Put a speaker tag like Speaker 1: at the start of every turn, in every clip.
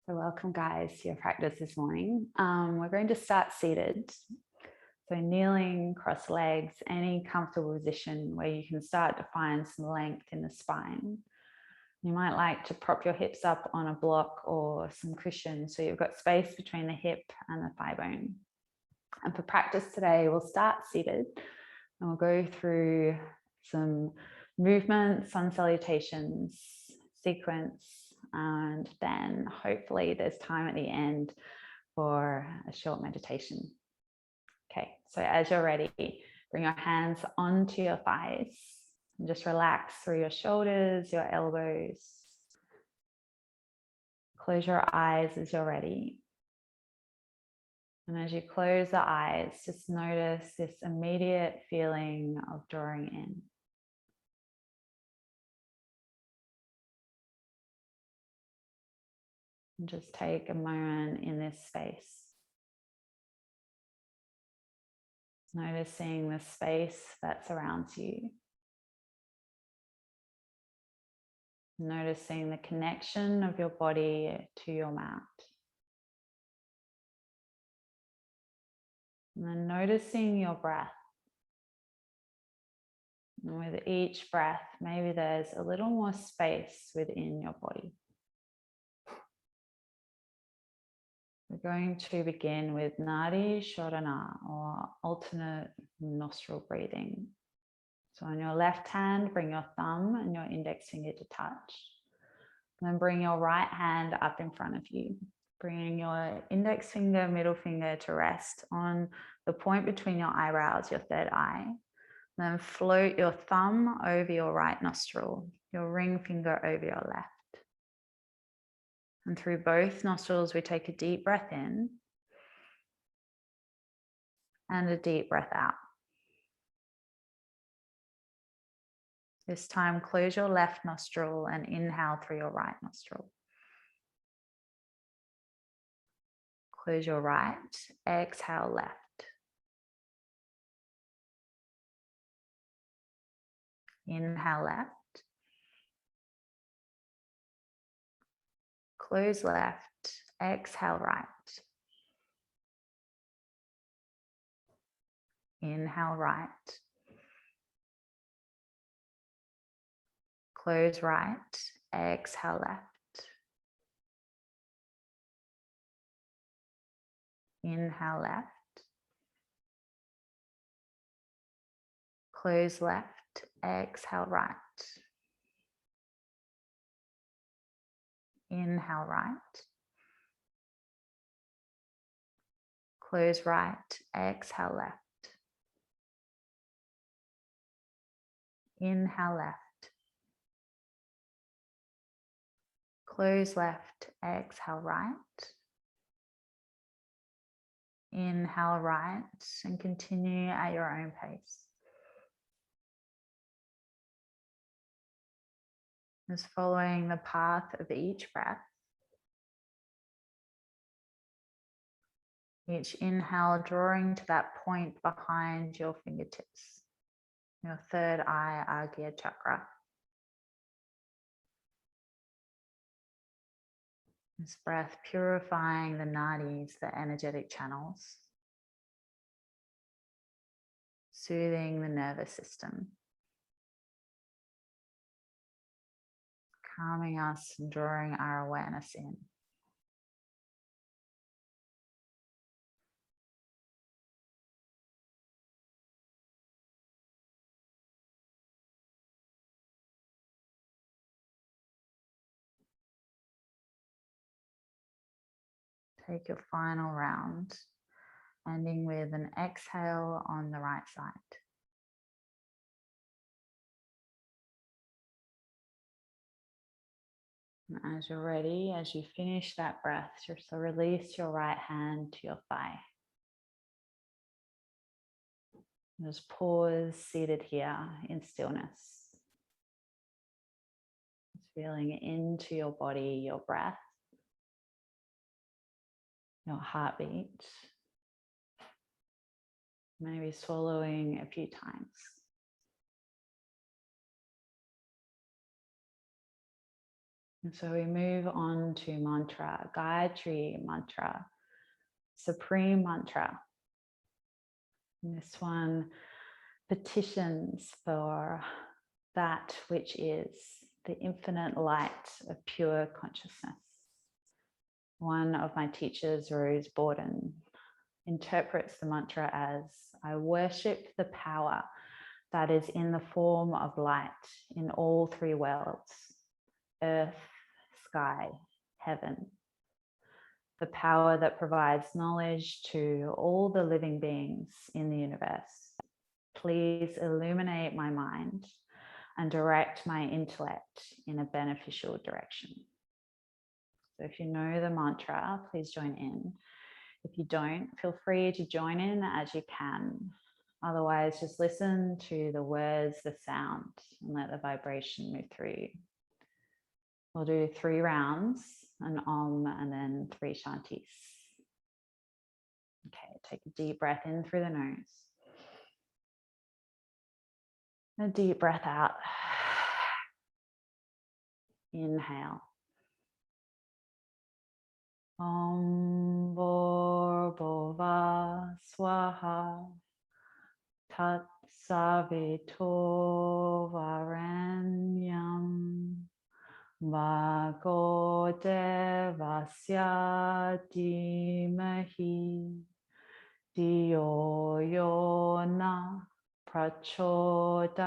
Speaker 1: So welcome guys to your practice this morning. We're going to start seated. So kneeling, cross legs, any comfortable position where you can start to find some length in the spine. You might like to prop your hips up on a block or some cushion so you've got space between the hip and the thigh bone. And for practice today, we'll start seated and we'll go through some movements, sun salutations, sequence, and then hopefully there's time at the end for a short meditation. Okay, so as you're ready, bring your hands onto your thighs and just relax through your shoulders, your elbows. Close your eyes as you're ready. And as you close the eyes, just notice this immediate feeling of drawing in. And just take a moment in this space. Noticing the space that surrounds you. Noticing the connection of your body to your mat. And then noticing your breath. And with each breath, maybe there's a little more space within your body. We're going to begin with Nadi Shodhana, or alternate nostril breathing. So on your left hand, bring your thumb and your index finger to touch. And then bring your right hand up in front of you. Bringing your index finger, middle finger to rest on the point between your eyebrows, your third eye. Then float your thumb over your right nostril, your ring finger over your left. And through both nostrils, we take a deep breath in and a deep breath out. This time, close your left nostril and inhale through your right nostril. Close your right, exhale left. Inhale left. Close left, exhale right. Inhale right. Close right, exhale left. Inhale left. Close left, exhale right. Inhale right. Close right, exhale left. Inhale left. Close left, exhale right. Inhale right and continue at your own pace. Just following the path of each breath. Each inhale drawing to that point behind your fingertips, your third eye, Agya chakra. This breath purifying the nadis, the energetic channels, soothing the nervous system, calming us and drawing our awareness in. Take your final round, ending with an exhale on the right side. And as you're ready, as you finish that breath, just release your right hand to your thigh. Just pause seated here in stillness. Just feeling into your body, your breath, your heartbeat. Maybe swallowing a few times. And so we move on to mantra, Gayatri Mantra, Supreme Mantra. And this one petitions for that which is the infinite light of pure consciousness. One of my teachers, Rose Borden, interprets the mantra as, I worship the power that is in the form of light in all three worlds, earth, sky, heaven. The power that provides knowledge to all the living beings in the universe. Please illuminate my mind and direct my intellect in a beneficial direction. So if you know the mantra, please join in. If you don't, feel free to join in as you can. Otherwise, just listen to the words, the sound, and let the vibration move through you. We'll do 3 rounds, an Om, and then 3 Shantis. Okay, take a deep breath in through the nose. A deep breath out. Inhale. Om Bhurvubhuva Swaha Tat Savito Varenyam Bhargo Devasya Dhimahi Dhiyo Yo Na Prachodayat.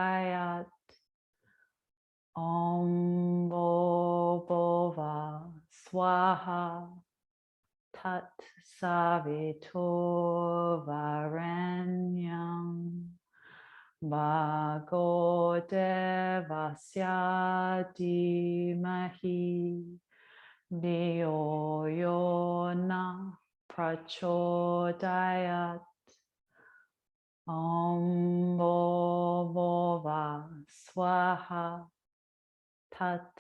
Speaker 1: Om Bhurvubhuva Swaha Tat Savito Varenyam Bhargo Devasya Dhimahi Dhiyo Yo Na Prachodayat. Om Bhurvubhuva Swaha Tat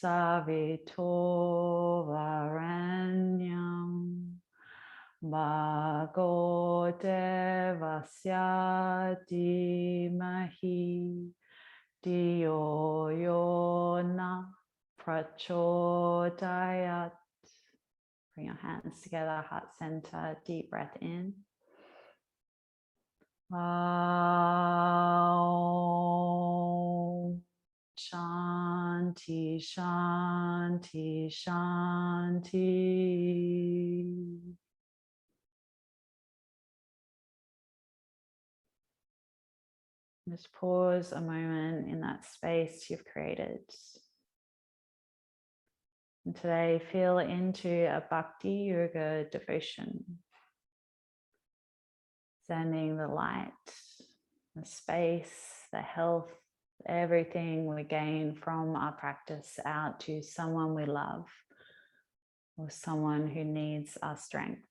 Speaker 1: Savito Varenyam Bhargo Devasya Dhimahi Dhiyo Yo Na Prachodayat. Bring your hands together, heart center, deep breath in. Aum. Shanti, Shanti, Shanti. Just pause a moment in that space you've created. And today, feel into a bhakti yoga devotion. Sending the light, the space, the health, everything we gain from our practice out to someone we love or someone who needs our strength.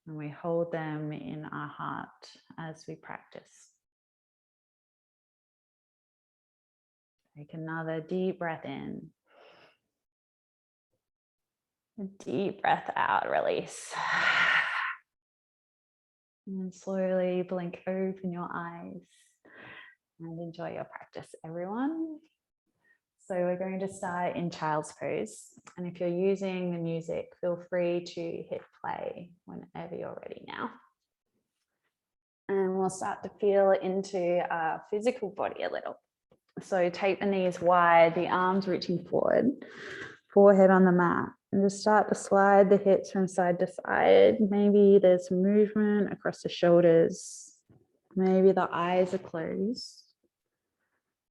Speaker 1: And we hold them in our heart as we practice. Take another deep breath in. A deep breath out, release. And then slowly blink open your eyes and enjoy your practice, everyone. So we're going to start in child's pose. And if you're using the music, feel free to hit play whenever you're ready now. And we'll start to feel into our physical body a little. So take the knees wide, the arms reaching forward, forehead on the mat, and just start to slide the hips from side to side. Maybe there's movement across the shoulders. Maybe the eyes are closed.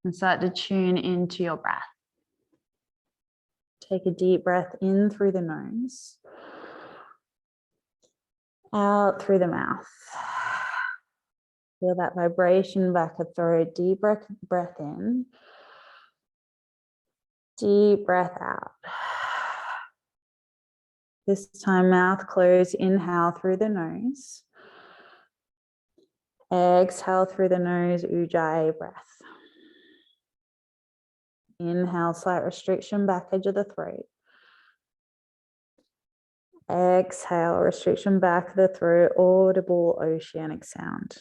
Speaker 1: And start to tune into your breath. Take a deep breath in through the nose, out through the mouth. Feel that vibration back of throat. Deep breath in. Deep breath out. This time, mouth closed. Inhale through the nose. Exhale through the nose, Ujjayi breath. Inhale, slight restriction, back edge of the throat. Exhale, restriction, back of the throat, audible oceanic sound.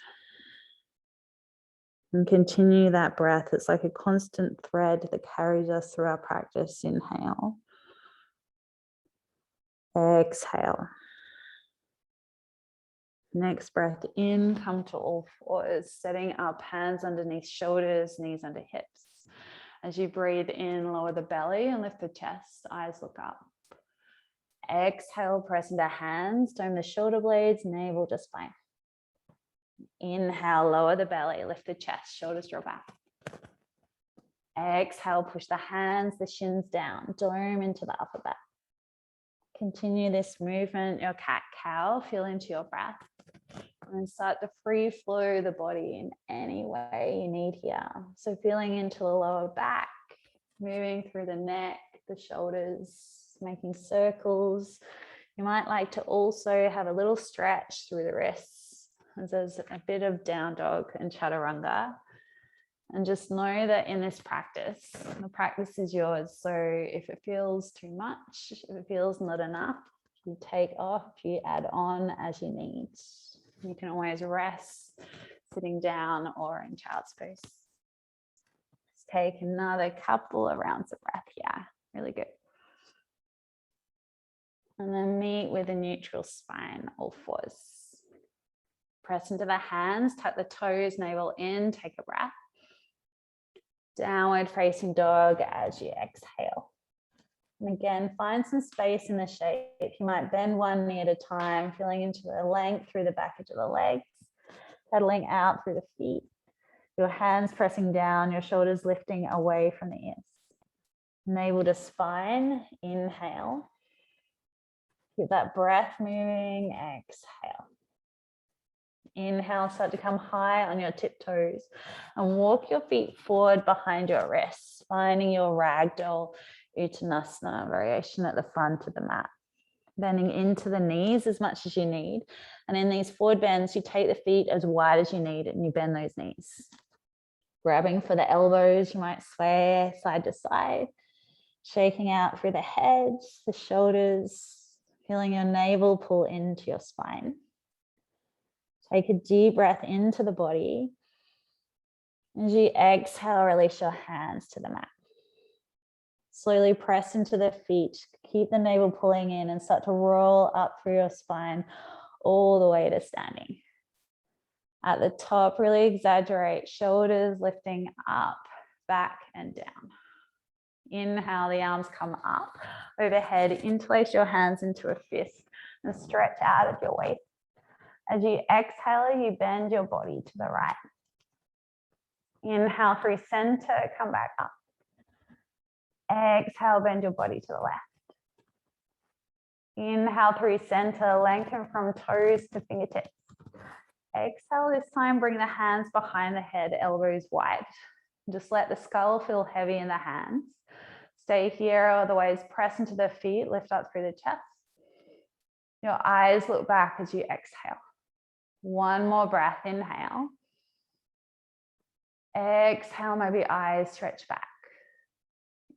Speaker 1: And continue that breath. It's like a constant thread that carries us through our practice. Inhale. Exhale. Next breath in, come to all fours, setting up hands underneath shoulders, knees under hips. As you breathe in, lower the belly and lift the chest, eyes look up. Exhale, press into hands, dome the shoulder blades, navel to spine. Inhale, lower the belly, lift the chest, shoulders draw back. Exhale, push the hands, the shins down, dome into the upper back. Continue this movement, your cat-cow, feel into your breath. And start to free flow the body in any way you need here. So feeling into the lower back, moving through the neck, the shoulders, making circles. You might like to also have a little stretch through the wrists. As there's a bit of down dog and chaturanga. And just know that in this practice, the practice is yours. So if it feels too much, if it feels not enough, you take off, you add on as you need. You can always rest sitting down or in child's pose. Let's take another couple of rounds of breath here. Really good. And then meet with a neutral spine, all fours. Press into the hands, tuck the toes, navel in, take a breath. Downward facing dog as you exhale. And again, find some space in the shape. You might bend one knee at a time, feeling into the length through the back edge of the legs, pedaling out through the feet. Your hands pressing down, your shoulders lifting away from the ears. Navel to spine, inhale. Keep that breath moving, exhale. Inhale, start to come high on your tiptoes and walk your feet forward behind your wrists, finding your ragdoll Uttanasana variation at the front of the mat. Bending into the knees as much as you need. And in these forward bends, you take the feet as wide as you need and you bend those knees. Grabbing for the elbows, you might sway side to side, shaking out through the head, the shoulders, feeling your navel pull into your spine. Take a deep breath into the body. As you exhale, release your hands to the mat. Slowly press into the feet. Keep the navel pulling in and start to roll up through your spine all the way to standing. At the top, really exaggerate, shoulders lifting up, back and down. Inhale, the arms come up overhead. Interlace your hands into a fist and stretch out at your waist. As you exhale, you bend your body to the right. Inhale through center, come back up. Exhale, bend your body to the left. Inhale through center, lengthen from toes to fingertips. Exhale, this time bring the hands behind the head, elbows wide. Just let the skull feel heavy in the hands. Stay here, otherwise press into the feet, lift up through the chest. Your eyes look back as you exhale. One more breath, inhale. Exhale, maybe eyes stretch back.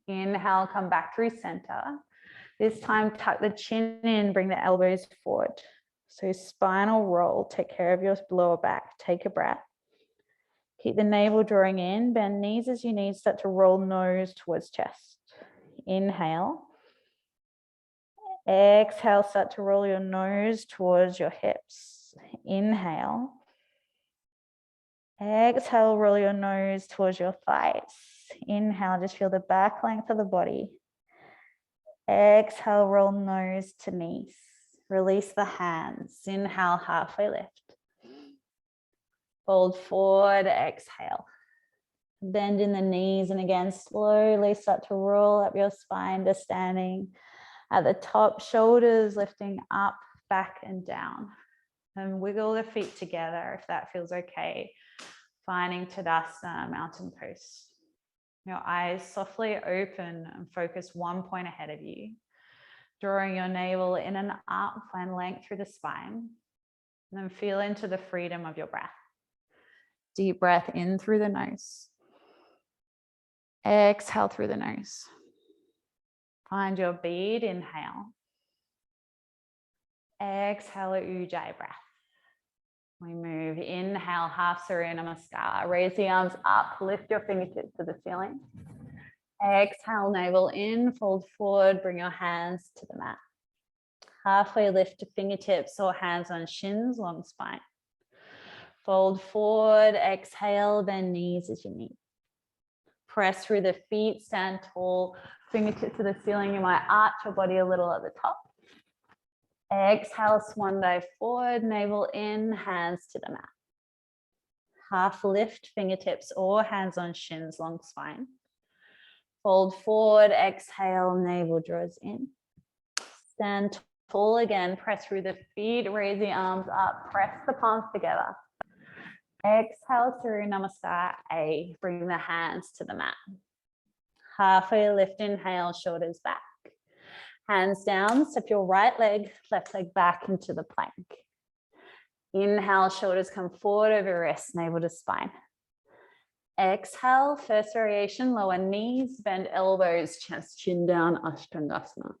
Speaker 1: Inhale, come back through center. This time, tuck the chin in, bring the elbows forward. So spinal roll, take care of your lower back. Take a breath. Keep the navel drawing in, bend knees as you need, start to roll nose towards chest. Inhale. Exhale, start to roll your nose towards your hips. Inhale. Exhale, roll your nose towards your thighs. Inhale, just feel the back length of the body. Exhale, roll nose to knees. Release the hands. Inhale, halfway lift. Fold forward, exhale. Bend in the knees and again, slowly start to roll up your spine to standing. At the top, shoulders lifting up, back and down. And wiggle the feet together if that feels okay. Finding Tadasana, mountain pose. Your eyes softly open and focus 1 point ahead of you. Drawing your navel in and up, find length through the spine. And then feel into the freedom of your breath. Deep breath in through the nose. Exhale through the nose. Find your bead, inhale. Exhale, Ujjayi breath. We move, inhale, half Surya Namaskar. Raise the arms up, lift your fingertips to the ceiling. Exhale, navel in, fold forward, bring your hands to the mat. Halfway lift to fingertips or hands on shins, long spine. Fold forward, exhale, bend knees as you need. Press through the feet, stand tall, fingertips to the ceiling. You might arch your body a little at the top. Exhale, swan dive forward, navel in, hands to the mat. Half lift, fingertips or hands on shins, long spine. Fold forward, exhale, navel draws in. Stand tall again, press through the feet, raise the arms up, press the palms together. Exhale, Surya Namaskar, A. Bring the hands to the mat. Halfway lift, inhale, shoulders back. Hands down, step your right leg, left leg back into the plank. Inhale, shoulders come forward over wrists, navel to spine. Exhale, first variation, lower knees, bend elbows, chest, chin down, Ashtangasana.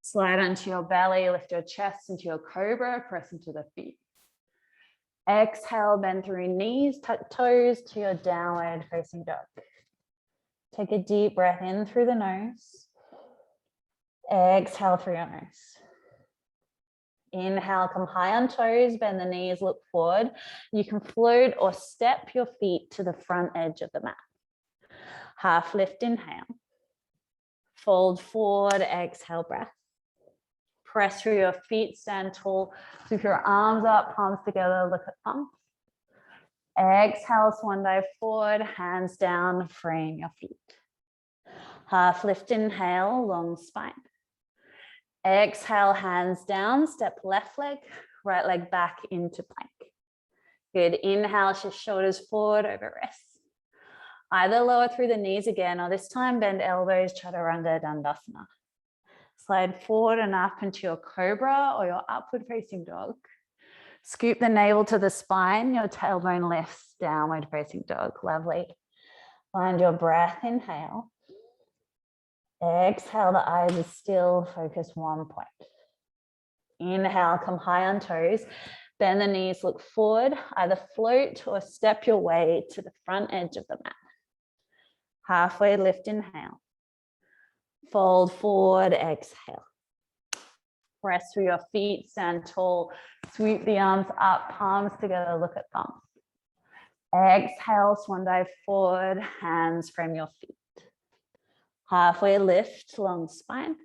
Speaker 1: Slide onto your belly, lift your chest into your cobra, press into the feet. Exhale, bend through knees, tuck toes to your downward facing dog. Take a deep breath in through the nose. Exhale through your nose. Inhale, come high on toes, bend the knees, look forward. You can float or step your feet to the front edge of the mat. Half lift, inhale. Fold forward, exhale, breath. Press through your feet, stand tall. Sweep your arms up, palms together, look at thumb. Exhale, swan dive forward, hands down, freeing your feet. Half lift, inhale, long spine. Exhale, hands down, step left leg, right leg back into plank. Good, inhale, shift shoulders forward over wrists. Either lower through the knees again, or this time bend elbows, chaturanga dandasana. Slide forward and up into your cobra or your upward facing dog. Scoop the navel to the spine, your tailbone lifts, downward facing dog, lovely. Find your breath, inhale. Exhale, the eyes are still, focus one point. Inhale, come high on toes, bend the knees, look forward, either float or step your way to the front edge of the mat. Halfway lift, inhale. Fold forward, exhale. Press through your feet, stand tall, sweep the arms up, palms together, look at thumbs. Exhale, swan dive forward, hands frame your feet. Halfway lift, long spine.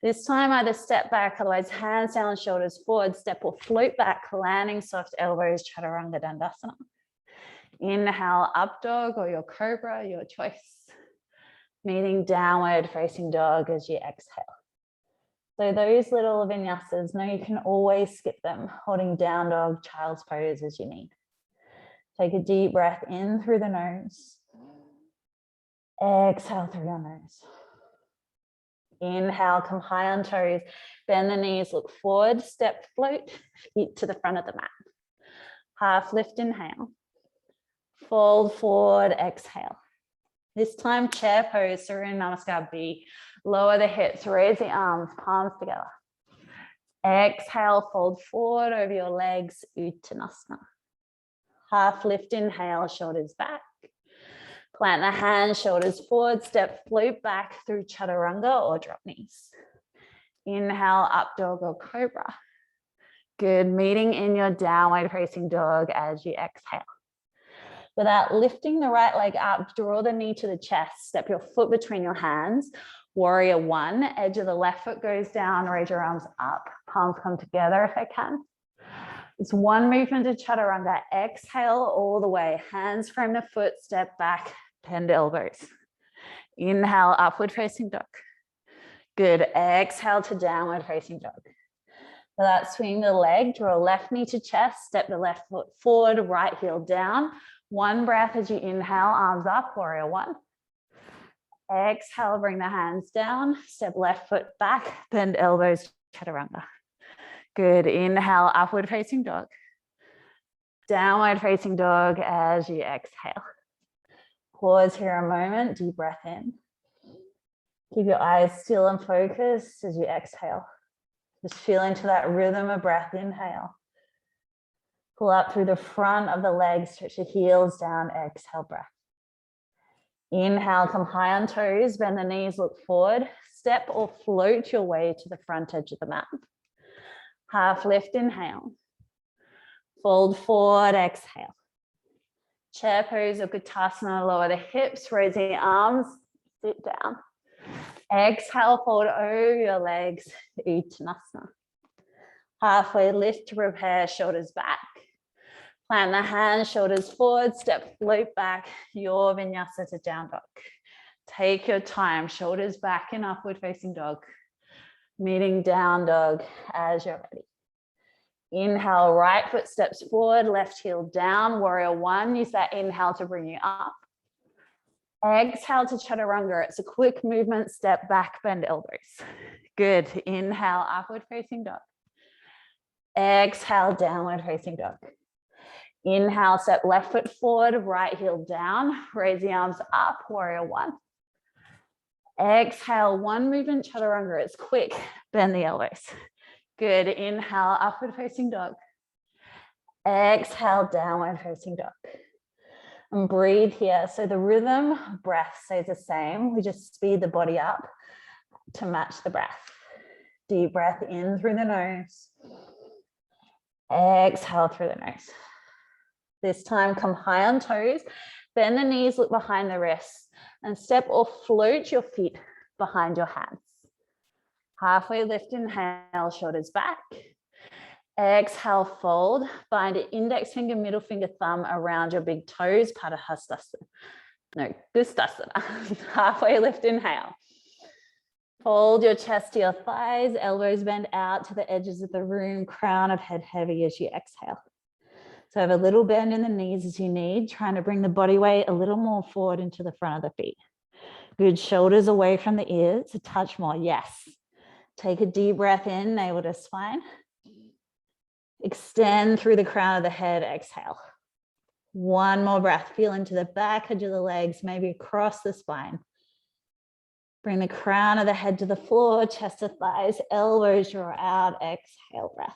Speaker 1: This time either step back, otherwise hands down, shoulders forward, step or float back, landing soft elbows, chaturanga dandasana. Inhale, up dog or your cobra, your choice. Meeting downward facing dog as you exhale. So those little vinyasas, no, you can always skip them, holding down dog, child's pose as you need. Take a deep breath in through the nose. Exhale through your nose. Inhale, come high on toes, bend the knees, look forward, step, float, feet to the front of the mat. Half lift, inhale. Fold forward, exhale. This time, chair pose, Surya Namaskar B. Lower the hips, raise the arms, palms together. Exhale, fold forward over your legs, Uttanasana. Half lift, inhale, shoulders back. Plant the hands, shoulders forward, step, float back through chaturanga or drop knees. Inhale, up dog or cobra. Good, meeting in your downward facing dog as you exhale. Without lifting the right leg up, draw the knee to the chest, step your foot between your hands. Warrior one, edge of the left foot goes down, raise your arms up, palms come together if I can. It's one movement to chaturanga. Exhale all the way, hands frame the foot, step back, bend elbows. Inhale, upward facing dog. Good, exhale to downward facing dog. Without swinging the leg, draw left knee to chest, step the left foot forward, right heel down. One breath as you inhale, arms up, warrior one. Exhale, bring the hands down, step left foot back, bend elbows, chaturanga. Good, inhale, upward facing dog. Downward facing dog as you exhale. Pause here a moment, deep breath in. Keep your eyes still and focused as you exhale. Just feel into that rhythm of breath, inhale.
Speaker 2: Pull up through the front of the legs, stretch the heels down, exhale, breath. Inhale, come high on toes, bend the knees, look forward. Step or float your way to the front edge of the mat. Half lift, inhale. Fold forward, exhale. Chair pose or Uttanasana, lower the hips, raise the arms, sit down. Exhale, fold over your legs, Uttanasana. Halfway lift to prepare, shoulders back. Plant the hands, shoulders forward, step, float back, your vinyasa to down dog. Take your time, shoulders back in upward facing dog. Meeting down dog as you're ready. Inhale, right foot steps forward, left heel down, warrior one. Use that inhale to bring you up. Exhale to chaturanga. It's a quick movement, step back, bend elbows. Good. Inhale, upward facing dog. Exhale, downward facing dog. Inhale, step left foot forward, right heel down, raise the arms up, warrior one. Exhale, one movement, chaturanga. It's quick, bend the elbows. Good. Inhale, upward facing dog. Exhale, downward facing dog. And breathe here. So the rhythm of breath stays the same. We just speed the body up to match the breath. Deep breath in through the nose. Exhale through the nose. This time, come high on toes. Bend the knees, look behind the wrists, and step or float your feet behind your hands. Halfway lift, inhale, shoulders back. Exhale, fold. Bind your index finger, middle finger, thumb around your big toes, Padahastasana. No, Gustasana. Halfway lift, inhale. Fold your chest to your thighs, elbows bend out to the edges of the room, crown of head heavy as you exhale. So have a little bend in the knees as you need, trying to bring the body weight a little more forward into the front of the feet. Good, shoulders away from the ears, a touch more, yes. Take a deep breath in, navel to spine. Extend through the crown of the head, exhale. One more breath, feel into the back edge of the legs, maybe across the spine. Bring the crown of the head to the floor, chest to thighs, elbows draw out, exhale, breath.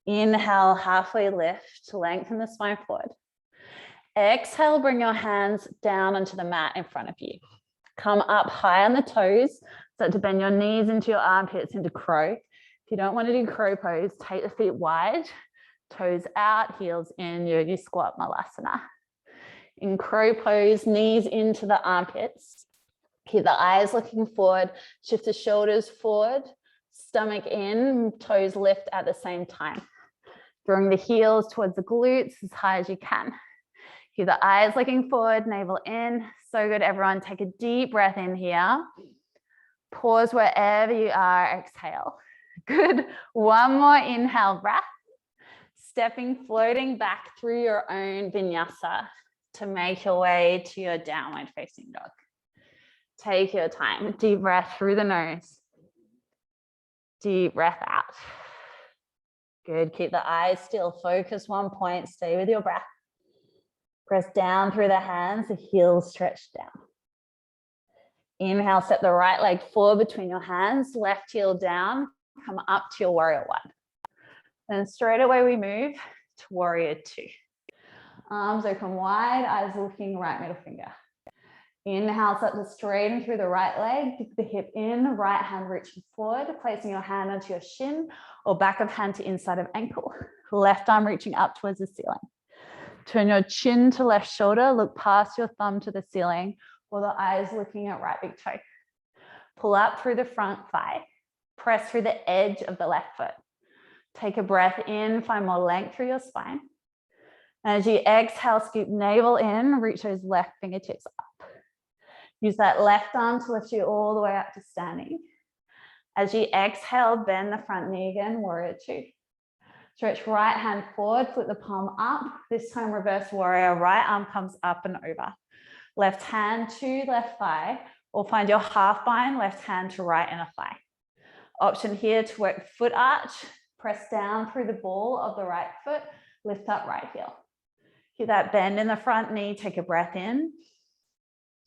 Speaker 2: Inhale, halfway lift, lengthen the spine forward. Exhale, bring your hands down onto the mat in front of you. Come up high on the toes, start to bend your knees into your armpits into crow. If you don't want to do crow pose, take the feet wide, toes out, heels in, yogi squat, malasana. In crow pose, knees into the armpits. Keep the eyes looking forward, shift the shoulders forward, stomach in, toes lift at the same time. Drawing the heels towards the glutes as high as you can. Keep the eyes looking forward, navel in. So good, everyone. Take a deep breath in here. Pause wherever you are, exhale. Good. One more inhale, breath. Stepping, floating back through your own vinyasa to make your way to your downward facing dog. Take your time. Deep breath through the nose. Deep breath out. Good. Keep the eyes still. Focus one point. Stay with your breath. Press down through the hands, the heels stretch down. Inhale, step the right leg forward between your hands, left heel down, come up to your warrior one. Then straight away we move to warrior two. Arms open wide, eyes looking right middle finger. Inhale, start to straighten through the right leg, dig the hip in, right hand reaching forward, placing your hand onto your shin or back of hand to inside of ankle. Left arm reaching up towards the ceiling. Turn your chin to left shoulder, look past your thumb to the ceiling, or the eyes looking at right big toe. Pull up through the front thigh. Press through the edge of the left foot. Take a breath in, find more length through your spine. And as you exhale, scoop navel in, reach those left fingertips up. Use that left arm to lift you all the way up to standing. As you exhale, bend the front knee again, warrior two. Stretch right hand forward, flip the palm up. This time reverse warrior, right arm comes up and over. Left hand to left thigh, or find your half bind, left hand to right inner thigh. Option here to work foot arch, press down through the ball of the right foot, lift up right heel. Keep that bend in the front knee, take a breath in.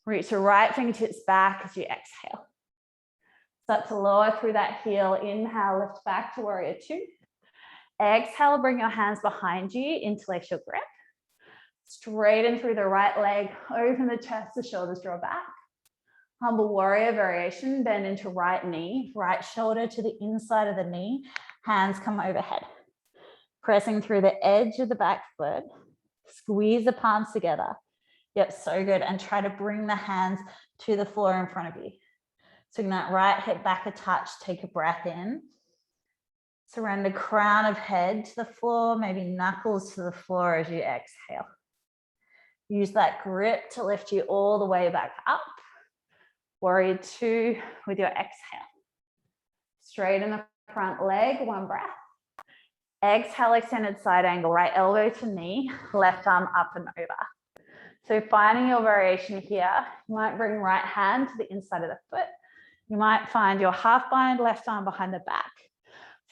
Speaker 2: Reach your right fingertips back as you exhale. Start to lower through that heel, inhale, lift back to warrior two.
Speaker 1: Exhale, bring your hands behind you, intellectual grip. Straighten through the right leg, open the chest, the shoulders draw back. Humble warrior variation, bend into right knee, right shoulder to the inside of the knee, hands come overhead. Pressing through the edge of the back foot, squeeze the palms together. Yep, so good. And try to bring the hands to the floor in front of you. So that right hip back a touch, take a breath in. Surrender crown of head to the floor, maybe knuckles to the floor as you exhale. Use that grip to lift you all the way back up. Warrior two with your exhale. Straighten the front leg, one breath. Exhale, extended side angle, right elbow to knee, left arm up and over. So finding your variation here, you might bring right hand to the inside of the foot. You might find your half bind, left arm behind the back.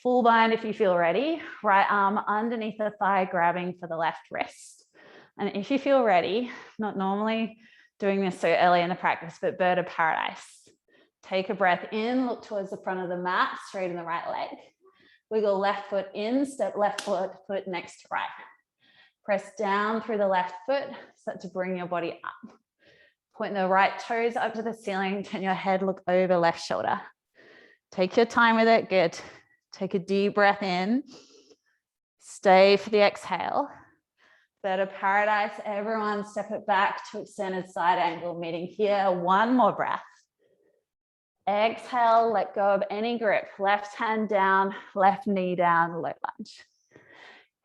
Speaker 1: Full bind if you feel ready, right arm underneath the thigh, grabbing for the left wrist. And if you feel ready, not normally doing this so early in the practice, but bird of paradise. Take a breath in, look towards the front of the mat, straighten the right leg. Wiggle left foot in, step left foot next to right. Press down through the left foot, start to bring your body up. Point the right toes up to the ceiling, turn your head, look over left shoulder. Take your time with it, good. Take a deep breath in. Stay for the exhale. Bird of paradise, everyone step it back to extended side angle, meeting here, one more breath. Exhale, let go of any grip. Left hand down, left knee down, low lunge.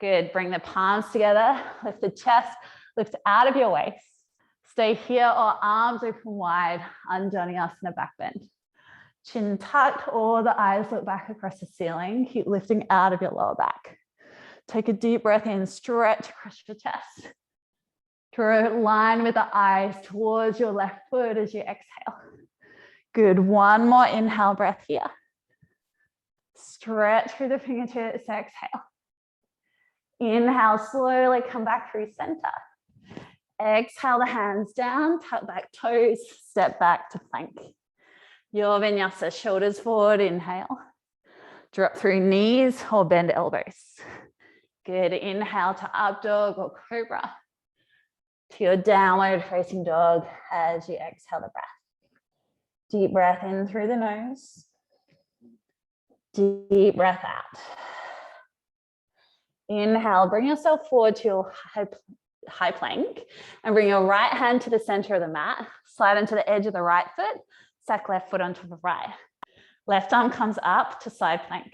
Speaker 1: Good, bring the palms together, lift the chest, lift out of your waist. Stay here or arms open wide, Anjaneyasana back bend. Chin tucked or the eyes look back across the ceiling. Keep lifting out of your lower back. Take a deep breath in, stretch across your chest. Draw a line with the eyes towards your left foot as you exhale. Good, one more inhale breath here. Stretch through the fingertips, exhale. Inhale, slowly come back through center. Exhale the hands down, tuck back toes, step back to plank. Your vinyasa, shoulders forward, inhale. Drop through knees or bend elbows. Good, inhale to up dog or cobra. To your downward facing dog as you exhale the breath. Deep breath in through the nose. Deep breath out. Inhale, bring yourself forward to your high plank and bring your right hand to the center of the mat. Slide into the edge of the right foot, stack left foot on top of right. Left arm comes up to side plank.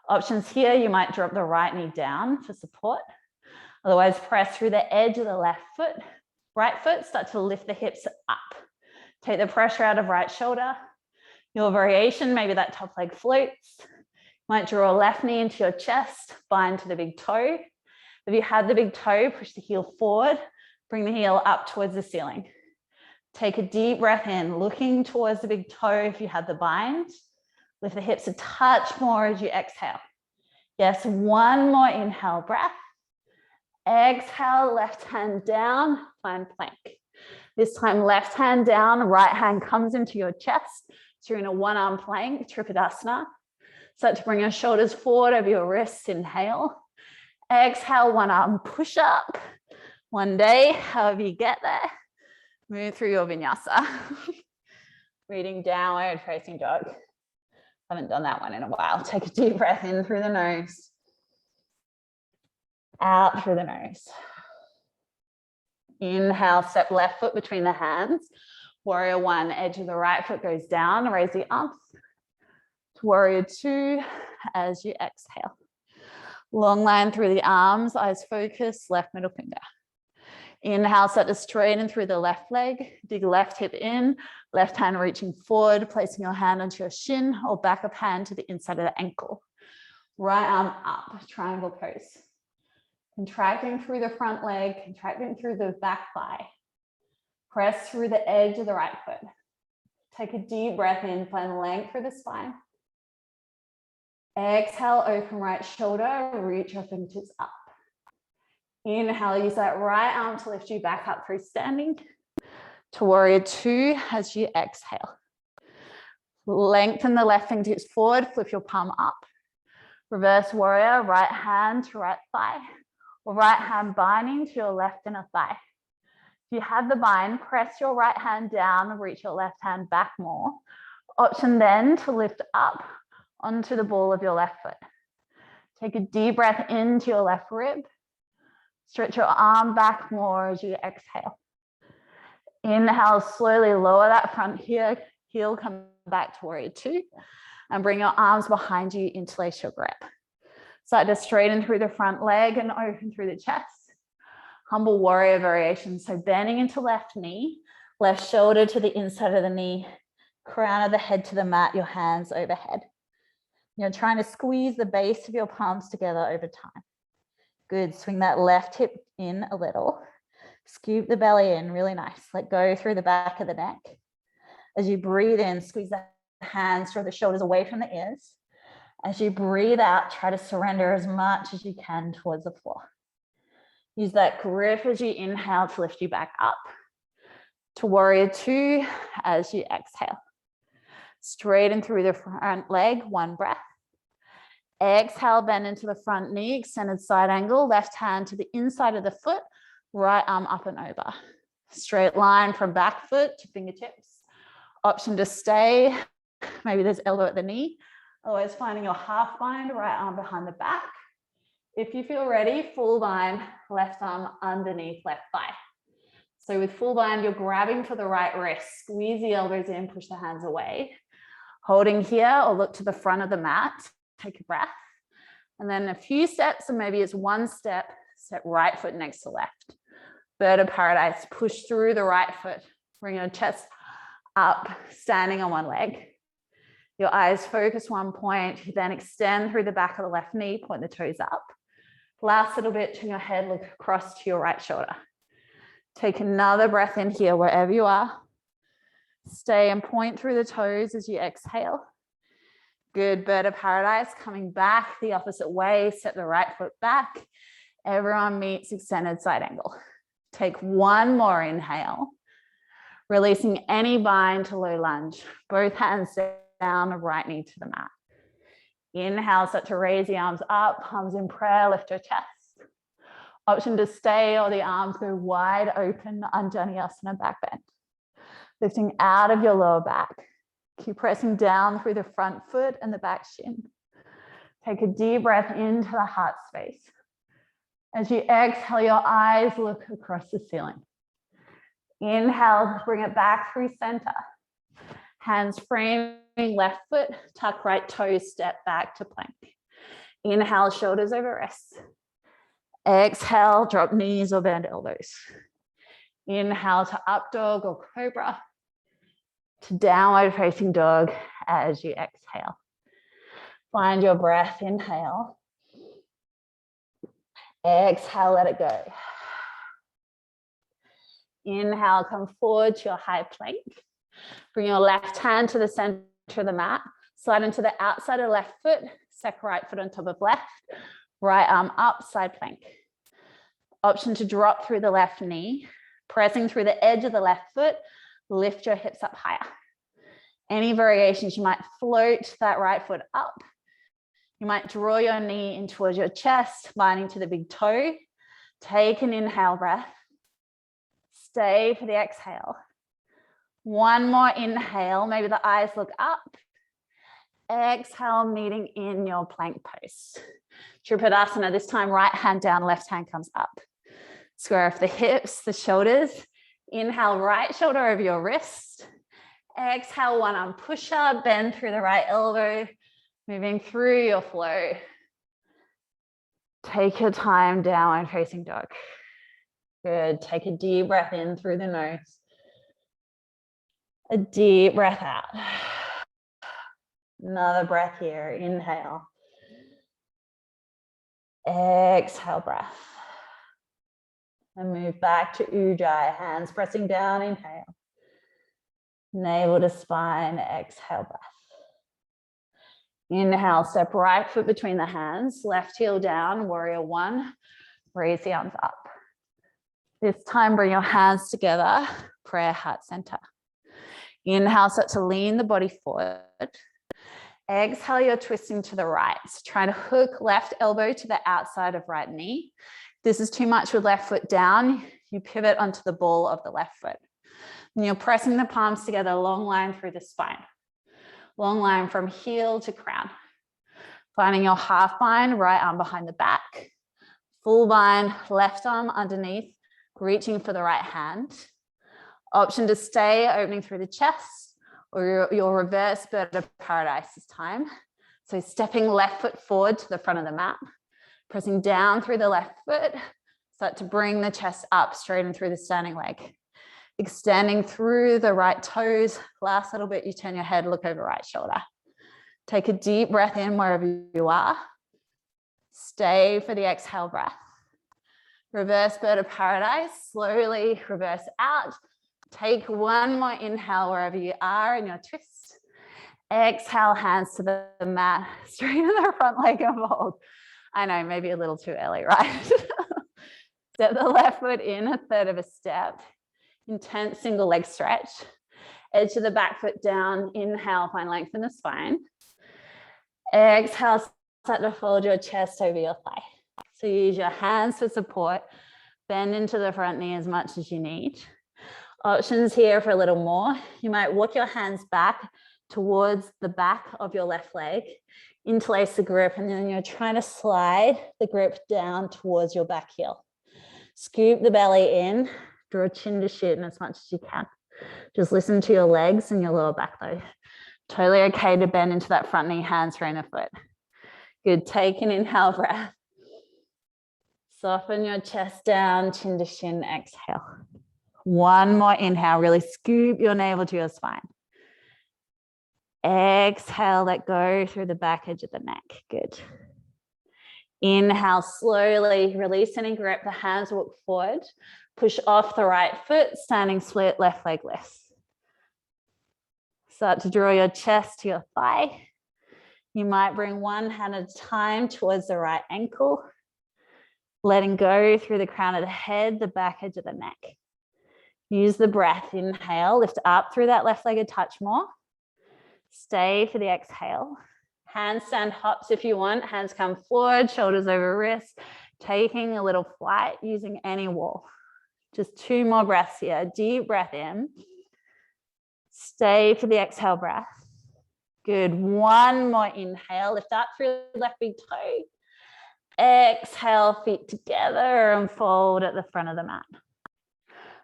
Speaker 1: Options here, you might drop the right knee down for support. Otherwise, press through the edge of the left foot. Right foot, start to lift the hips up. Take the pressure out of right shoulder. Your variation, maybe that top leg floats. Might draw a left knee into your chest, bind to the big toe. If you had the big toe, push the heel forward, bring the heel up towards the ceiling. Take a deep breath in, looking towards the big toe if you had the bind. Lift the hips a touch more as you exhale. Yes, one more inhale breath. Exhale, left hand down, find plank. This time, left hand down, right hand comes into your chest. So you're in a one arm plank, Tripadasana. Start to bring your shoulders forward over your wrists, inhale. Exhale, one arm push up. One day, however you get there, move through your vinyasa. Reading downward facing dog. Haven't done that one in a while. Take a deep breath in through the nose. Out through the nose. Inhale, step left foot between the hands. Warrior one, edge of the right foot goes down, raise the arms. Warrior two, as you exhale. Long line through the arms, eyes focus, left middle finger. Inhale, start to straighten through the left leg, dig left hip in, left hand reaching forward, placing your hand onto your shin or back of hand to the inside of the ankle. Right arm up, triangle pose. Contracting through the front leg, contracting through the back thigh. Press through the edge of the right foot. Take a deep breath in, find length through the spine. Exhale, open right shoulder, reach your fingertips up. Inhale, use that right arm to lift you back up through standing. To warrior two as you exhale. Lengthen the left fingertips forward, flip your palm up. Reverse warrior, right hand to right thigh, or right hand binding to your left inner thigh. If you have the bind, press your right hand down and reach your left hand back more. Option then to lift up onto the ball of your left foot. Take a deep breath into your left rib. Stretch your arm back more as you exhale. Inhale, slowly lower that front heel, come back to warrior two, and bring your arms behind you, interlace your grip. Start to straighten through the front leg and open through the chest. Humble warrior variation. So bending into left knee, left shoulder to the inside of the knee, crown of the head to the mat, your hands overhead. You're trying to squeeze the base of your palms together over time. Good. Swing that left hip in a little. Scoop the belly in, really nice. Let go through the back of the neck. As you breathe in, squeeze the hands, draw the shoulders away from the ears. As you breathe out, try to surrender as much as you can towards the floor. Use that grip as you inhale to lift you back up to warrior two as you exhale. Straighten through the front leg, one breath. Exhale, bend into the front knee, extended side angle, left hand to the inside of the foot, right arm up and over. Straight line from back foot to fingertips. Option to stay, maybe there's elbow at the knee. Otherwise, finding your half bind, right arm behind the back. If you feel ready, full bind, left arm underneath left thigh. So with full bind, you're grabbing for the right wrist, squeeze the elbows in, push the hands away. Holding here or look to the front of the mat, take a breath. And then a few steps, and maybe it's one step, step right foot next to left. Bird of paradise, push through the right foot, bring your chest up, standing on one leg. Your eyes focus one point, then extend through the back of the left knee, point the toes up. Last little bit, turn your head, look across to your right shoulder. Take another breath in here, wherever you are. Stay and point through the toes as you exhale. Good, bird of paradise, coming back the opposite way, step the right foot back. Everyone meets extended side angle. Take one more inhale, releasing any bind to low lunge. Both hands down, right knee to the mat. Inhale, start to raise the arms up, palms in prayer, lift your chest. Option to stay or the arms go wide open, asana, back bend. Lifting out of your lower back. Keep pressing down through the front foot and the back shin. Take a deep breath into the heart space. As you exhale, your eyes look across the ceiling. Inhale, bring it back through center. Hands framing left foot, tuck right toes, step back to plank. Inhale, shoulders over wrists. Exhale, drop knees or bend elbows. Inhale to up dog or cobra, to downward facing dog as you exhale. Find your breath, inhale. Exhale, let it go. Inhale, come forward to your high plank. Bring your left hand to the center of the mat. Slide into the outside of left foot, stack right foot on top of left. Right arm up, side plank. Option to drop through the left knee. Pressing through the edge of the left foot, lift your hips up higher. Any variations, you might float that right foot up. You might draw your knee in towards your chest, lining to the big toe. Take an inhale breath. Stay for the exhale. One more inhale, maybe the eyes look up. Exhale, meeting in your plank pose. Tripadasana, this time right hand down, left hand comes up. Square off the hips, the shoulders. Inhale, right shoulder over your wrist. Exhale, one arm push up, bend through the right elbow, moving through your flow. Take your time, downward facing dog. Good, take a deep breath in through the nose. A deep breath out. Another breath here, inhale. Exhale, breath. And move back to Ujjayi, hands pressing down, inhale. Navel to spine, exhale, breath. Inhale, step right foot between the hands, left heel down, warrior one, raise the arms up. This time, bring your hands together, prayer heart center. Inhale, start to lean the body forward. Exhale, you're twisting to the right. So try to hook left elbow to the outside of right knee. If this is too much with left foot down, you pivot onto the ball of the left foot. And you're pressing the palms together, long line through the spine. Long line from heel to crown. Finding your half bind, right arm behind the back. Full bind, left arm underneath, reaching for the right hand. Option to stay opening through the chest, or your reverse bird of paradise this time. So stepping left foot forward to the front of the mat, pressing down through the left foot, start to bring the chest up, straighten through the standing leg. Extending through the right toes. Last little bit, you turn your head, look over right shoulder. Take a deep breath in wherever you are. Stay for the exhale breath. Reverse bird of paradise, slowly reverse out. Take one more inhale wherever you are in your twist. Exhale, hands to the mat, straighten the front leg and fold. I know, maybe a little too early, right? Step the left foot in, a third of a step. Intense single leg stretch. Edge of the back foot down. Inhale, find length in the spine. Exhale, start to fold your chest over your thigh. So use your hands for support. Bend into the front knee as much as you need. Options here for a little more. You might walk your hands back towards the back of your left leg, interlace the grip, and then you're trying to slide the grip down towards your back heel. Scoop the belly in, draw chin to shin as much as you can. Just listen to your legs and your lower back though. Totally okay to bend into that front knee, hands frame the foot. Good, take an inhale breath. Soften your chest down, chin to shin, exhale. One more inhale, really scoop your navel to your spine. Exhale, let go through the back edge of the neck. Good. Inhale, slowly release any grip, the hands walk forward. Push off the right foot, standing split, left leg lifts. Start to draw your chest to your thigh. You might bring one hand at a time towards the right ankle, letting go through the crown of the head, the back edge of the neck. Use the breath. Inhale, lift up through that left leg a touch more. Stay for the exhale. Handstand hops if you want. Hands come forward, shoulders over wrists. Taking a little flight using any wall. Just 2 more breaths here. Deep breath in. Stay for the exhale breath. Good. One more inhale. Lift up through the left big toe. Exhale, feet together and fold at the front of the mat.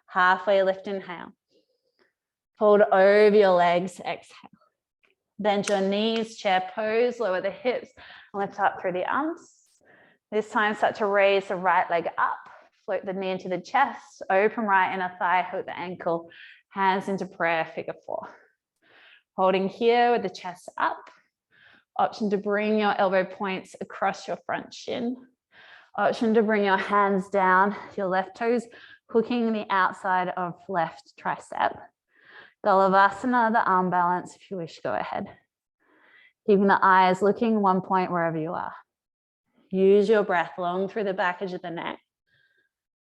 Speaker 1: Halfway lift, inhale. Fold over your legs, exhale. Bend your knees, chair pose, lower the hips, and lift up through the arms. This time, start to raise the right leg up, float the knee into the chest, open right inner thigh, hook the ankle, hands into prayer, figure 4. Holding here with the chest up. Option to bring your elbow points across your front shin. Option to bring your hands down, your left toes hooking the outside of left tricep. Galavasana, the arm balance, if you wish, go ahead. Keeping the eyes looking one point wherever you are. Use your breath long through the back edge of the neck.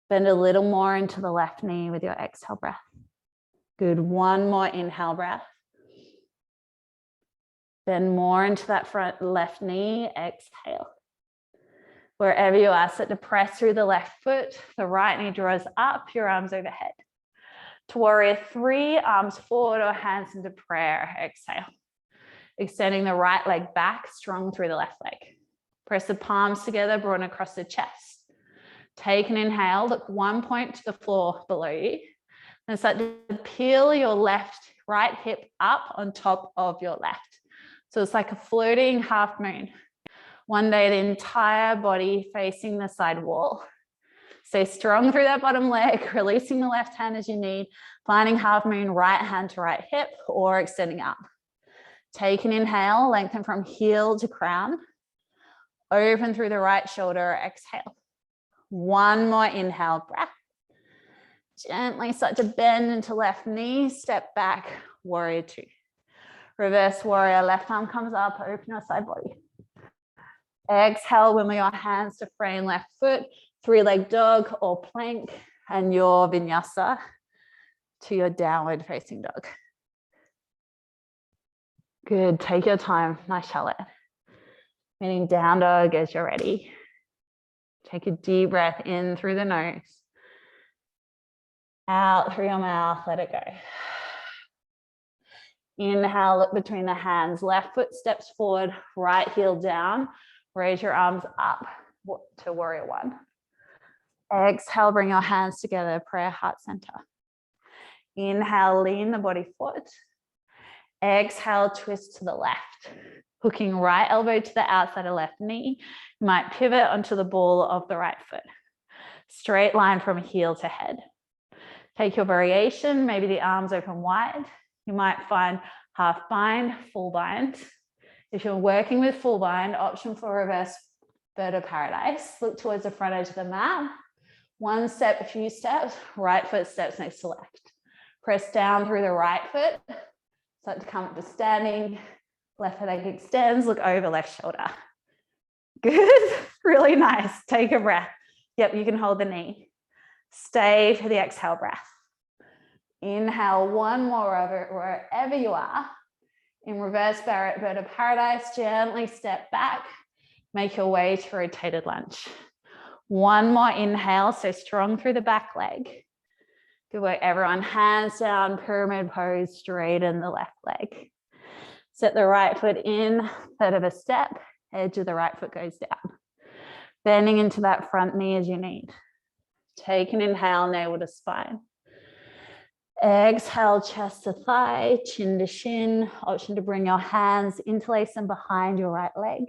Speaker 1: Bend a little more into the left knee with your exhale breath. Good, one more inhale breath. Bend more into that front left knee, exhale. Wherever you are, start to press through the left foot. The right knee draws up, your arms overhead. To warrior 3, arms forward or hands into prayer, exhale. Extending the right leg back, strong through the left leg. Press the palms together, broaden across the chest. Take an inhale, look one point to the floor below you. And start to peel your right hip up on top of your left. So it's like a floating half moon. One day, the entire body facing the side wall. Stay strong through that bottom leg, releasing the left hand as you need, finding half moon, right hand to right hip, or extending up. Take an inhale, lengthen from heel to crown. Open through the right shoulder, exhale. One more inhale, breath. Gently start to bend into left knee, step back, warrior 2. Reverse warrior, left arm comes up, open your side body. Exhale, wimble your hands to frame left foot, 3-leg dog or plank, and your vinyasa to your downward facing dog.
Speaker 2: Good, take your time, nice Charlotte. Meaning down dog as you're ready. Take a deep breath in through the nose. Out through your mouth, let it go. Inhale, look between the hands. Left foot steps forward, right heel down. Raise your arms up to warrior one. Exhale, bring your hands together, prayer heart center. Inhale, lean the body forward. Exhale, twist to the left. Hooking right elbow to the outside of left knee. You might pivot onto the ball of the right foot. Straight line from heel to head. Take your variation, maybe the arms open wide. You might find half bind, full bind. If you're working with full bind, option for reverse bird of paradise. Look towards the front edge of the mat. One step, a few steps, right foot steps next to left. Press down through the right foot. Start to come up to standing. Left leg extends, look over left shoulder. Good, really nice. Take a breath. Yep, you can hold the knee. Stay for the exhale breath. Inhale, one more wherever you are. In reverse bird of paradise, gently step back. Make your way to rotated lunge. One more inhale, so strong through the back leg. Good work, everyone. Hands down, pyramid pose, straighten the left leg. Set the right foot in, third of a step, edge of the right foot goes down. Bending into that front knee as you need. Take an inhale, navel to spine. Exhale, chest to thigh, chin to shin. Option to bring your hands, interlace them behind your right leg.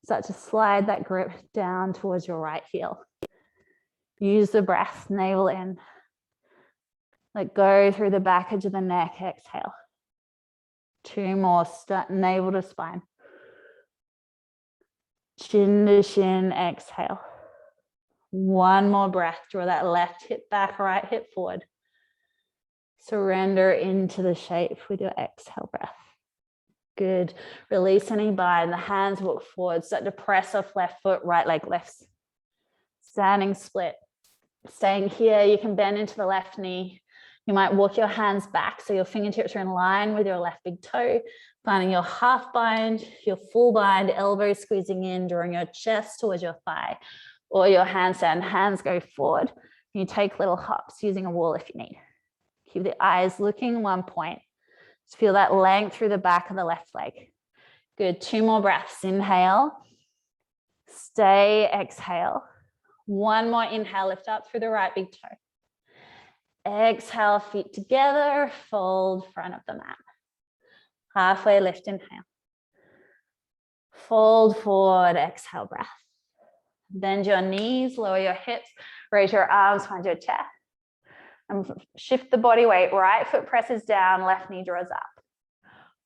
Speaker 2: Start to slide that grip down towards your right heel. Use the breath, navel in. Let go through the back edge of the neck, exhale. Two more, navel to spine. Chin to shin, exhale. One more breath, draw that left hip back, right hip forward. Surrender into the shape with your exhale breath. Good. Release any bind. The hands walk forward. Start to press off left foot, right leg lifts. Standing split. Staying here, you can bend into the left knee. You might walk your hands back so your fingertips are in line with your left big toe. Finding your half bind, your full bind, elbows squeezing in, drawing your chest towards your thigh. Or your handstand, hands go forward. You take little hops using a wall if you need. Keep the eyes looking one point. Just feel that length through the back of the left leg. Good, two more breaths. Inhale, stay, exhale. One more inhale, lift up through the right big toe. Exhale, feet together, fold front of the mat. Halfway lift, inhale. Fold forward, exhale, breath. Bend your knees, lower your hips, raise your arms, find your chest. And shift the body weight. Right foot presses down, left knee draws up.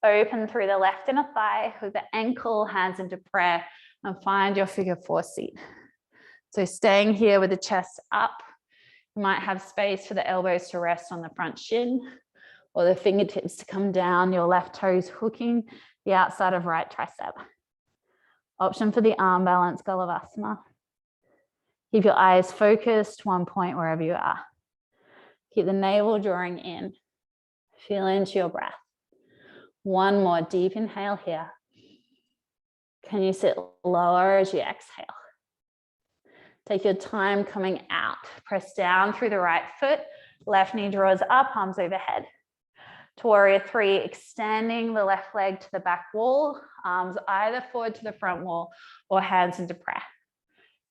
Speaker 2: Open through the left inner thigh, hook the ankle, hands into prayer, and find your figure four seat. So staying here with the chest up, you might have space for the elbows to rest on the front shin, or the fingertips to come down, your left toes hooking the outside of right tricep. Option for the arm balance, Galavasana. Keep your eyes focused, one point wherever you are. Keep the navel drawing in. Feel into your breath. One more deep inhale here. Can you sit lower as you exhale? Take your time coming out. Press down through the right foot. Left knee draws up, arms overhead. To warrior three, extending the left leg to the back wall, arms either forward to the front wall or hands into prayer.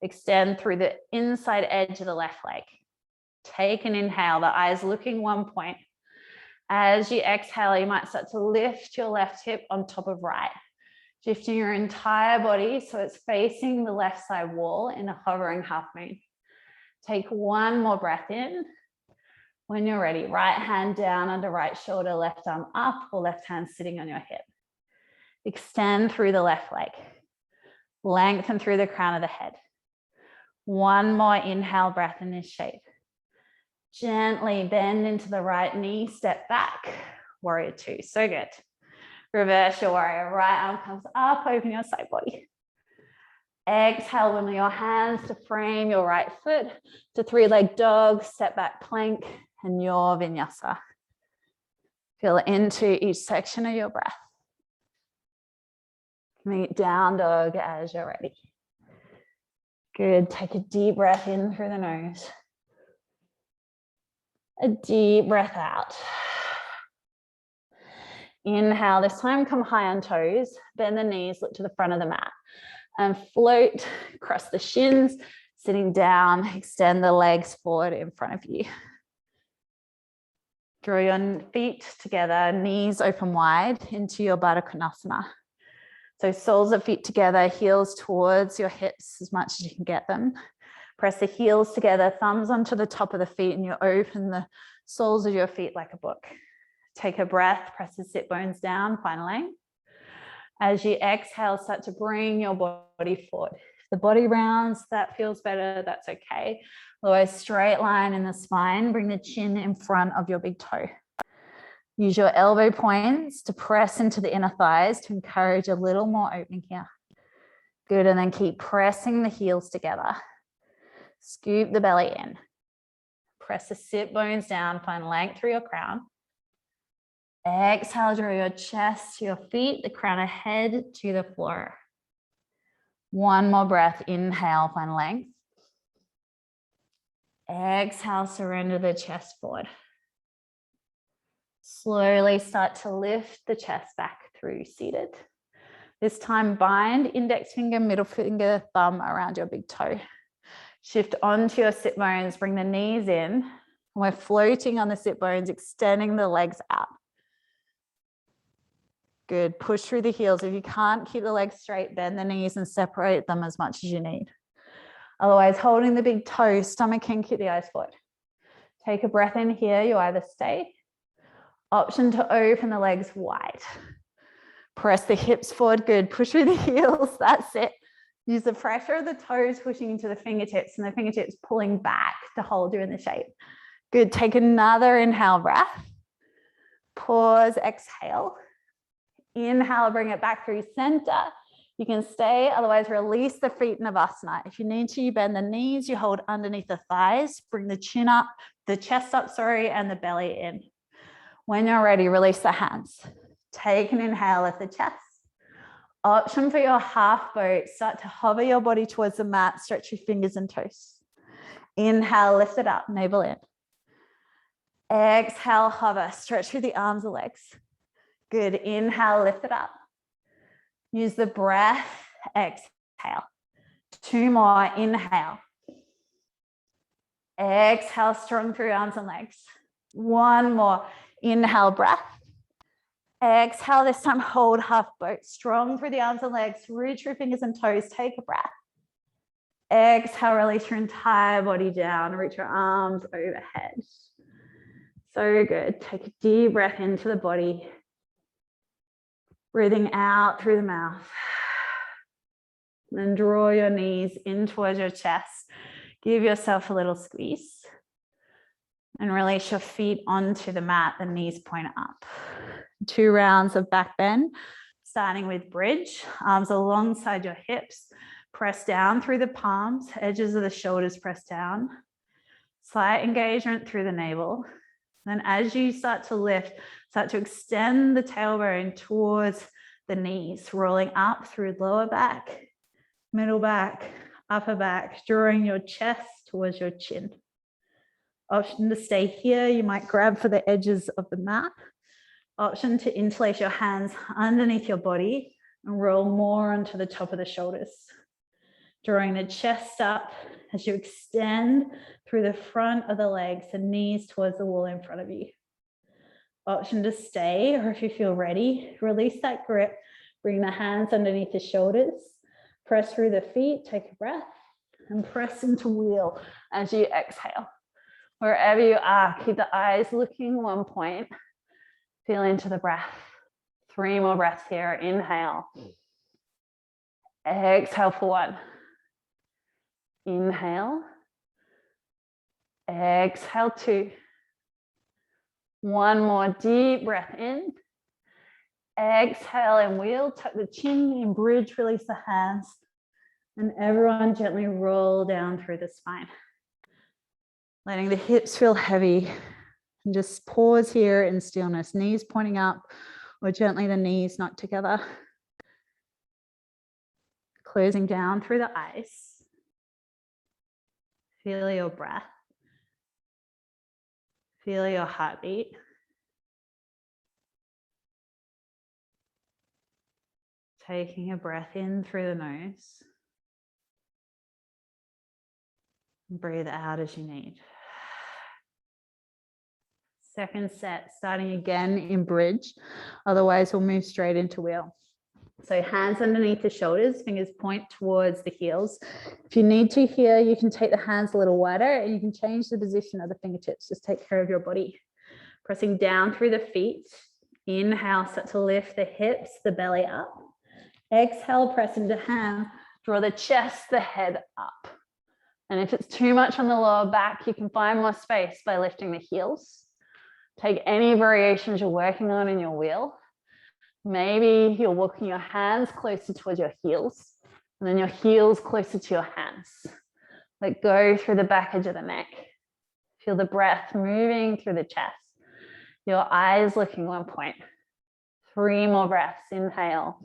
Speaker 2: Extend through the inside edge of the left leg. Take an inhale, the eyes looking one point. As you exhale, you might start to lift your left hip on top of right, shifting your entire body so it's facing the left side wall in a hovering half moon. Take one more breath in. When you're ready, right hand down under right shoulder, left arm up, or left hand sitting on your hip. Extend through the left leg. Lengthen through the crown of the head. One more inhale breath in this shape. Gently bend into the right knee, step back, warrior two. So good. Reverse your warrior. Right arm comes up, open your side body. Exhale, wiggle your hands to frame your right foot to three-leg dog, step back plank, and your vinyasa. Feel into each section of your breath. Meet down dog as you're ready. Good. Take a deep breath in through the nose. A deep breath out. Inhale, this time come high on toes, bend the knees, look to the front of the mat and float across the shins, sitting down, extend the legs forward in front of you. Draw your feet together, knees open wide into your Baddha Konasana. So soles of feet together, heels towards your hips as much as you can get them. Press the heels together, thumbs onto the top of the feet, and you open the soles of your feet like a book. Take a breath, press the sit bones down, final length. As you exhale, start to bring your body forward. If the body rounds, that feels better, that's okay. Otherwise, straight line in the spine, bring the chin in front of your big toe. Use your elbow points to press into the inner thighs to encourage a little more opening here. Good, and then keep pressing the heels together. Scoop the belly in. Press the sit bones down, find length through your crown. Exhale, draw your chest to your feet, the crown of head to the floor. One more breath, inhale, find length. Exhale, surrender the chest forward. Slowly start to lift the chest back through seated. This time, bind index finger, middle finger, thumb around your big toe. Shift onto your sit bones, bring the knees in. We're floating on the sit bones, extending the legs out. Good, push through the heels. If you can't keep the legs straight, bend the knees and separate them as much as you need. Otherwise, holding the big toe, stomach in, keep the eyes forward. Take a breath in here, you either stay. Option to open the legs wide. Press the hips forward, good. Push through the heels, that's it. Use the pressure of the toes pushing into the fingertips and the fingertips pulling back to hold you in the shape. Good, take another inhale breath. Pause, exhale. Inhale, bring it back through center. You can stay, otherwise release the feet in Navasana. If you need to, you bend the knees, you hold underneath the thighs, bring the chin up, the chest up, and the belly in. When you're ready, release the hands. Take an inhale, lift the chest. Option for your half boat, start to hover your body towards the mat, stretch your fingers and toes. Inhale, lift it up, navel in. Exhale, hover, stretch through the arms and legs. Good, inhale, lift it up. Use the breath, exhale. Two more, inhale. Exhale, strong through arms and legs. One more, inhale, breath. Exhale, this time hold half boat, strong through the arms and legs, reach your fingers and toes, take a breath. Exhale, release your entire body down, reach your arms overhead. So good, take a deep breath into the body. Breathing out through the mouth. Then draw your knees in towards your chest. Give yourself a little squeeze. And release your feet onto the mat, the knees point up. 2 rounds of back bend, starting with bridge. Arms alongside your hips. Press down through the palms, edges of the shoulders press down. Slight engagement through the navel. Then as you start to lift, start to extend the tailbone towards the knees, rolling up through lower back, middle back, upper back, drawing your chest towards your chin. Option to stay here, you might grab for the edges of the mat. Option to interlace your hands underneath your body and roll more onto the top of the shoulders. Drawing the chest up as you extend through the front of the legs, the knees towards the wall in front of you. Option to stay, or if you feel ready, release that grip, bring the hands underneath the shoulders, press through the feet, take a breath, and press into wheel as you exhale. Wherever you are, keep the eyes looking one point, feel into the breath. 3 more breaths here, inhale. Exhale for 1. Inhale. Exhale 2. 1 more deep breath in. Exhale and wheel, tuck the chin in, bridge, release the hands. And everyone gently roll down through the spine. Letting the hips feel heavy. And just pause here in stillness, knees pointing up or gently the knees knocked together. Closing down through the ice. Feel your breath. Feel your heartbeat. Taking a breath in through the nose. And breathe out as you need. Second set, starting again in bridge. Otherwise, we'll move straight into wheel. So hands underneath the shoulders, fingers point towards the heels. If you need to here, you can take the hands a little wider and you can change the position of the fingertips. Just take care of your body. Pressing down through the feet. Inhale, start to lift the hips, the belly up. Exhale, press into hand. Draw the chest, the head up. And if it's too much on the lower back, you can find more space by lifting the heels. Take any variations you're working on in your wheel. Maybe you're walking your hands closer towards your heels, and then your heels closer to your hands. Let go through the back edge of the neck. Feel the breath moving through the chest. Your eyes looking one point. 3 more breaths. Inhale.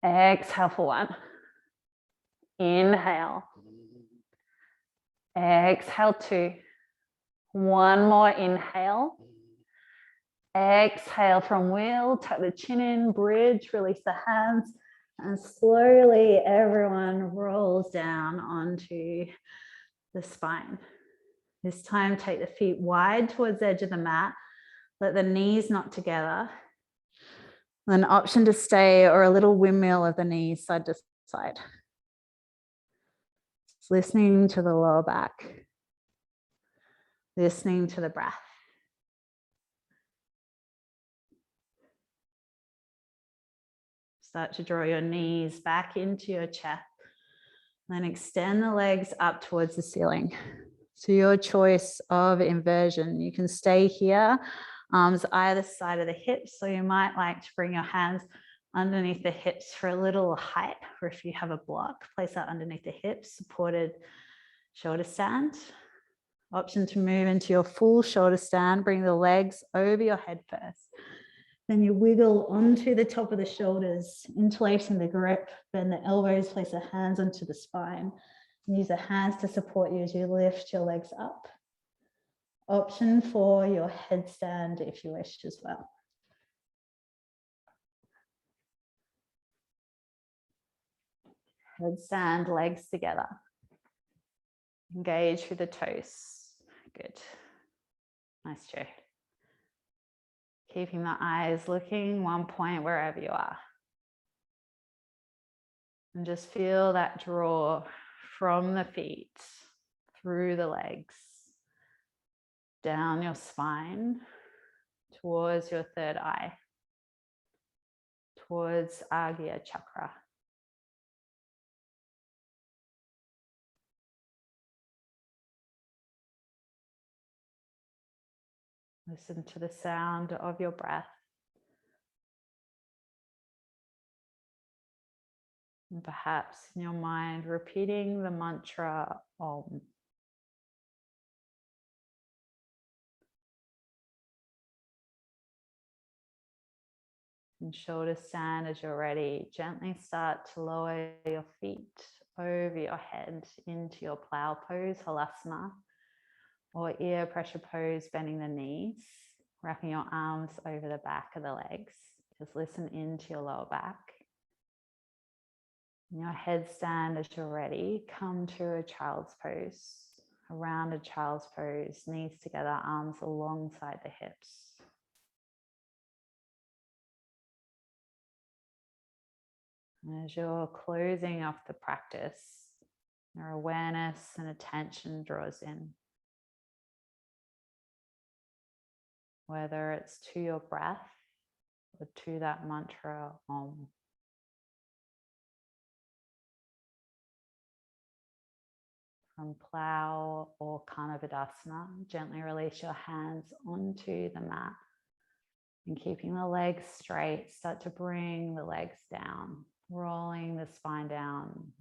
Speaker 2: Exhale for 1. Inhale. Exhale 2. 1 more inhale. Exhale from wheel, tuck the chin in, bridge, release the hands, and slowly everyone rolls down onto the spine. This time, take the feet wide towards the edge of the mat. Let the knees knot together. An option to stay or a little windmill of the knees side to side. Just listening to the lower back. Listening to the breath. Start to draw your knees back into your chest. Then extend the legs up towards the ceiling. So your choice of inversion. You can stay here, arms either side of the hips. So you might like to bring your hands underneath the hips for a little height, or if you have a block, place that underneath the hips, supported shoulder stand. Option to move into your full shoulder stand. Bring the legs over your head first. Then you wiggle onto the top of the shoulders, interlacing the grip, bend the elbows, place the hands onto the spine. And use the hands to support you as you lift your legs up. Option for your headstand if you wish as well. Headstand, legs together. Engage through the toes. Good. Nice chair. Keeping the eyes looking one point wherever you are. And just feel that draw from the feet, through the legs, down your spine, towards your third eye, towards Agya chakra. Listen to the sound of your breath. And perhaps in your mind, repeating the mantra Om. And shoulder stand as you're ready. Gently start to lower your feet over your head into your plow pose, halasana, or ear pressure pose, bending the knees, wrapping your arms over the back of the legs. Just listen into your lower back. In your headstand as you're ready, come to a child's pose, a rounded child's pose, knees together, arms alongside the hips. And as you're closing off the practice, your awareness and attention draws in. Whether it's to your breath or to that mantra Om. From plow or Kanabadasana, gently release your hands onto the mat. And keeping the legs straight, start to bring the legs down, rolling the spine down.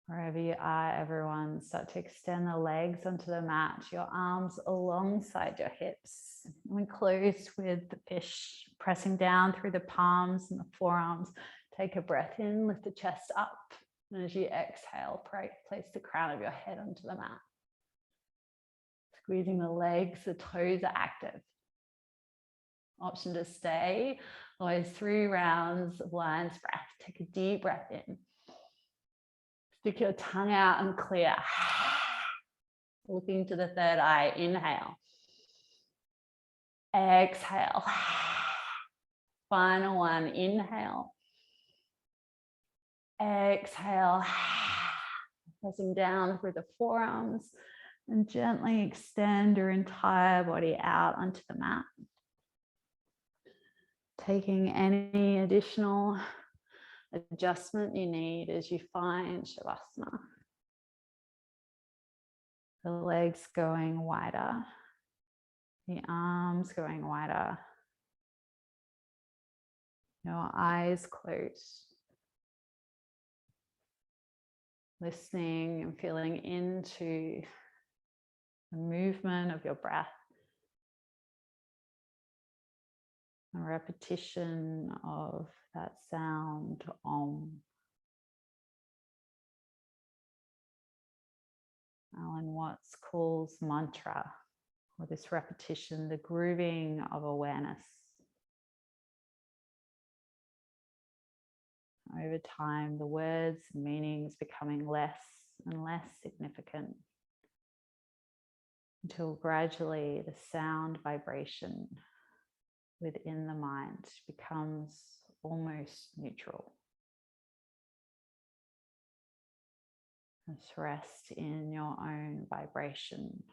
Speaker 2: Wherever you are, everyone, start to extend the legs onto the mat, your arms alongside your hips. And we close with the fish, pressing down through the palms and the forearms
Speaker 1: Take a breath in, lift the chest up. And as you exhale, place the crown of your head onto the mat. Squeezing the legs, the toes are active. Option to stay, always 3 rounds of lion's breath. Take a deep breath in. Stick your tongue out and clear. Looking to the third eye, inhale. Exhale. Final one, inhale. Exhale. Pressing down through the forearms and gently extend your entire body out onto the mat. Taking any additional adjustment you need as you find Shavasana. The legs going wider, the arms going wider, your eyes closed. Listening and feeling into the movement of your breath. A repetition of that sound, Om. Alan Watts calls mantra, or this repetition, the grooving of awareness. Over time, the words and meanings becoming less and less significant, until gradually the sound vibration within the mind becomes almost neutral. Just rest in your own vibration.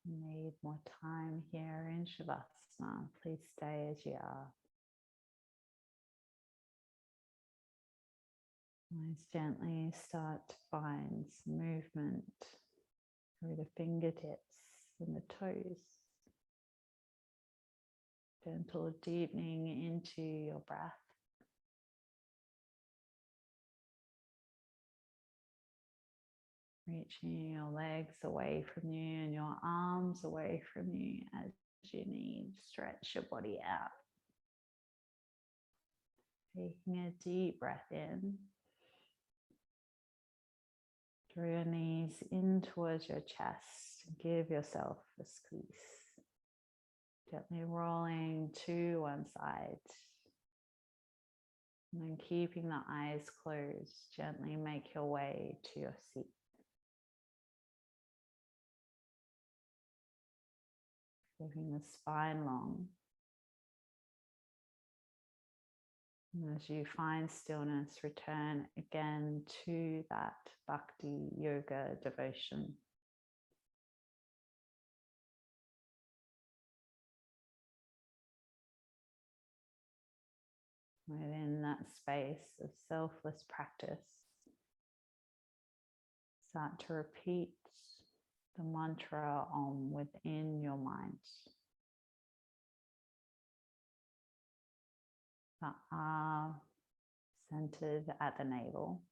Speaker 1: If you need more time here in Shavasana, please stay as you are. Let's gently start to find some movement through the fingertips and the toes. Gentle deepening into your breath. Reaching your legs away from you and your arms away from you as you need. Stretch your body out. Taking a deep breath in. Draw your knees in towards your chest. Give yourself a squeeze. Gently rolling to one side. And then keeping the eyes closed, gently make your way to your seat. Keeping the spine long. And as you find stillness, return again to that bhakti yoga devotion. Within that space of selfless practice, start to repeat the mantra Om within your mind. The A centered at the navel.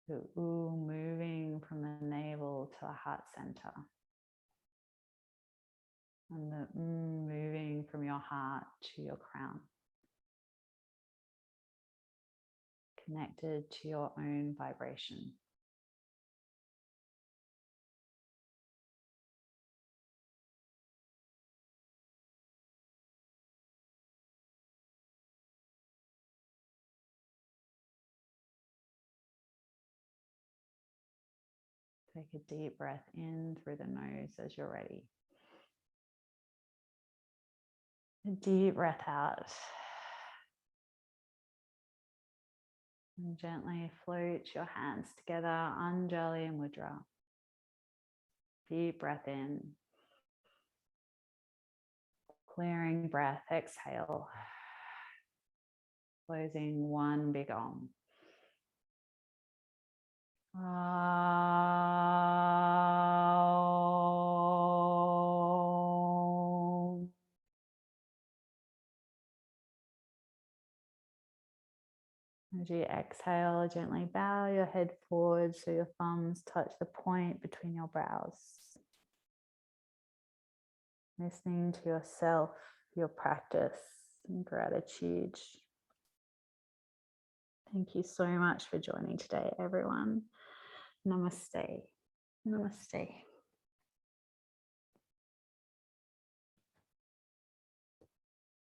Speaker 1: The U moving from the navel to the heart center. And the moving from your heart to your crown. Connected to your own vibration. Take a deep breath in through the nose as you're ready. A deep breath out. And gently float your hands together, Anjali Mudra. Deep breath in. Clearing breath, exhale. Closing one big Om. As you exhale, gently bow your head forward so your thumbs touch the point between your brows. Listening to yourself, your practice, and gratitude. Thank you so much for joining today, everyone. Namaste. Namaste.